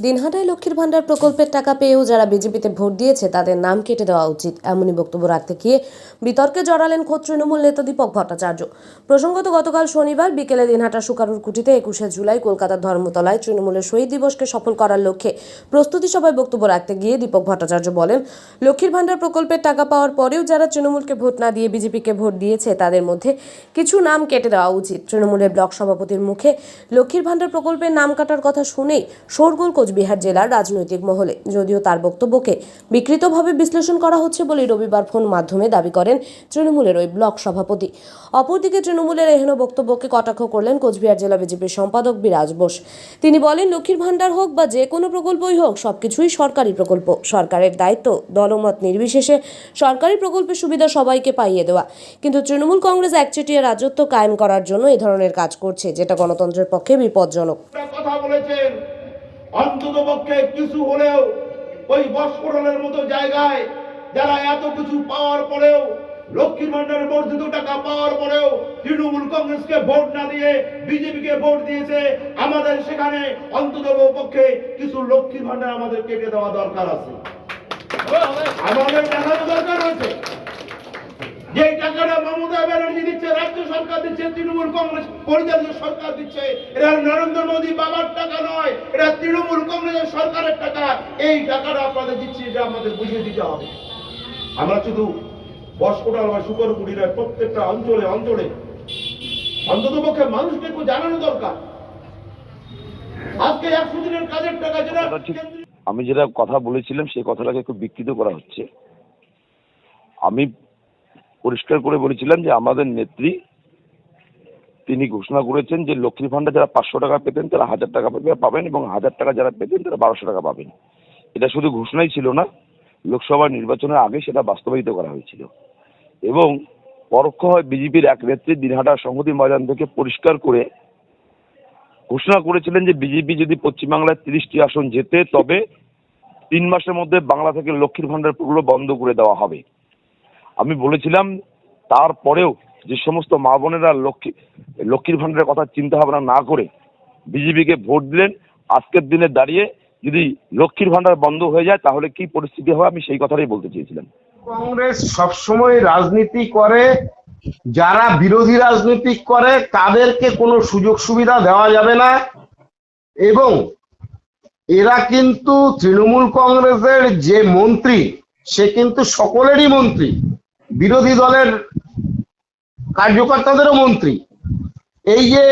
দিনহাটায় লক্ষ্মীর ভান্ডার প্রকল্পের টাকা পেয়েও যারা বিজেপিতে ভোট দিয়েছে তাদের নাম কেটে দেওয়া উচিত, এমনই বক্তব্য রাখতে গিয়ে বিতর্কে জড়ালেন খোদ তৃণমূল নেতা দীপক ভট্টাচার্য। প্রসঙ্গত গতকাল শনিবার বিকেলে দিনহাটা সুকারুর কুটিতে 21শে জুলাই কলকাতার ধর্মতলায় তৃণমূলের শহীদ দিবসকে সফল করার লক্ষ্যে প্রস্তুতি সভায় বক্তব্য রাখতে গিয়ে দীপক ভট্টাচার্য বলেন, লক্ষ্মীর ভান্ডার প্রকল্পের টাকা পাওয়ার পরেও যারা তৃণমূলকে ভোট না দিয়ে বিজেপিকে ভোট দিয়েছে তাদের মধ্যে কিছু নাম কেটে দেওয়া উচিত। তৃণমূলের ব্লক সভাপতির মুখে লক্ষ্মীর ভান্ডার প্রকল্পের নাম কাটার কথা শুনেই শোরগোল কোচবিহার জেলার রাজনৈতিক মহলে। যদিও তার বক্তব্যকে বিকৃতভাবে বিশ্লেষণ করা হচ্ছে বলে রবিবার ফোন মাধ্যমে দাবি করেন তৃণমূলের ওই ব্লক সভাপতি। অপরদিকে তৃণমূলের এহেন বক্তব্যকে কটাক্ষ করলেন কোচবিহার জেলা বিজেপির সম্পাদক বিরাজ বোস। তিনি বলেন, লক্ষ্মীর ভান্ডার হোক বা যে কোনো প্রকল্পই হোক, সবকিছুই সরকারি প্রকল্প। সরকারের দায়িত্ব দলমত নির্বিশেষে সরকারি প্রকল্পের সুবিধা সবাইকে পাইয়ে দেওয়া। কিন্তু তৃণমূল কংগ্রেস একচেটিয়া রাজত্ব কায়েম করার জন্য এই ধরনের কাজ করছে, যেটা গণতন্ত্রের পক্ষে বিপজ্জনক। কথা বলেছেন, অন্তত পক্ষে কিছু হলেও ওই বস্ফোরণের মতো জায়গায় যারা এত কিছু পাওয়ার পরেও, লক্ষ্মীর ভান্ডারের বর্ধিত টাকা পাওয়ার পরেও তৃণমূল কংগ্রেসকে ভোট না দিয়ে বিজেপিকে ভোট দিয়েছে, আমাদের সেখানে অন্তত পক্ষে কিছু লক্ষ্মীর ভান্ডার আমাদের কেটে দেওয়া দরকার আছে। আমাদের দেখানো দরকার আছে যে টাকাটা মমতা ব্যানার্জি দিচ্ছে, রাজ্য সরকার দিচ্ছে, তৃণমূল কংগ্রেস পরিচালিত সরকার দিচ্ছে, এটা নরেন্দ্র মোদী বাবার টাকা নয়, এটা তৃণমূল কংগ্রেসের সরকারের টাকা। এই টাকাটা আপনাদের দিচ্ছি, এটা আমাদের বুঝিয়ে দিতে হবে। আমরা শুধু বসকোটাল বা শুকরকুড়ি নয়, প্রত্যেকটা অঞ্চলে অঞ্চলে অন্তত পক্ষে মানুষকে একটু জানানো দরকার। আজকে 100 দিনের কাজের টাকা যেটা আমি যেটা কথা বলেছিলাম সেই কথাটাকে একটু বিকৃত করা হচ্ছে। আমি পরিষ্কার করে বলেছিলাম যে আমাদের নেত্রী তিনি ঘোষণা করেছেন যে লক্ষ্মীর ভান্ডার যারা 500 টাকা পেতেন তারা 1000 টাকা পাবেন এবং 1000 টাকা যারা পেতেন তারা 1200 টাকা পাবেন। এটা শুধু ঘোষণাই ছিল না, লোকসভা নির্বাচনের আগে সেটা বাস্তবায়িত করা হয়েছিল। এবং পরোক্ষ হয় বিজেপির এক নেত্রী দিনহাটা সংহতি ময়দান থেকে পরিষ্কার করে ঘোষণা করেছিলেন যে বিজেপি যদি পশ্চিমবাংলায় 30টি আসন জেতে তবে 3 মাসের মধ্যে বাংলা থেকে লক্ষ্মীর ভান্ডার প্রকল্প বন্ধ করে দেওয়া হবে। আমি বলেছিলাম তারপরেও যে সমস্ত মা বোনেরা লক্ষ্মীর ভান্ডারের কথা চিন্তা ভাবনা না করে বিজেপিকে ভোট দিলেন, আজকের দিনে দাঁড়িয়ে যদি লক্ষ্মীর ভান্ডার বন্ধ হয়ে যায় তাহলে কি পরিস্থিতি হবে, আমি সেই কথাটাই বলতে চেয়েছিলাম। কংগ্রেস সবসময় রাজনীতি করে, যারা বিরোধী রাজনীতি করে তাদেরকে কোনো সুযোগ সুবিধা দেওয়া যাবে না। এবং এরা কিন্তু তৃণমূল কংগ্রেসের যে মন্ত্রী সে কিন্তু সকলেরই মন্ত্রী, বিরোধী দলের কার্যকর্তাদেরও মন্ত্রী। এই যে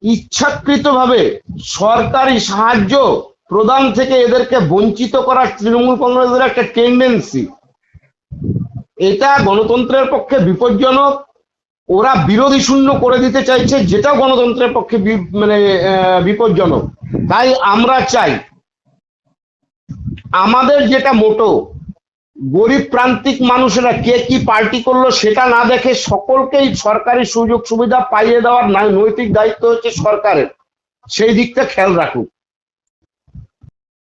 ইচ্ছাকৃতভাবে সরকারি সাহায্য প্রদান থেকে এদেরকে বঞ্চিত করার তৃণমূল কংগ্রেসের একটা টেন্ডেন্সি, এটা গণতন্ত্রের পক্ষে বিপজ্জনক। ওরা বিরোধী শূন্য করে দিতে চাইছে, যেটা গণতন্ত্রের পক্ষে বিপজ্জনক। তাই আমরা চাই আমাদের যেটা মোটো, গরিব প্রান্তিক মানুষেরা কে কি পার্টি করলো সেটা না দেখে সকলকেই সরকারি সুযোগ সুবিধা পাইয়ে দেওয়ার নৈতিক দায়িত্ব হচ্ছে সরকারের। সেই দিকটা খেয়াল রাখুক।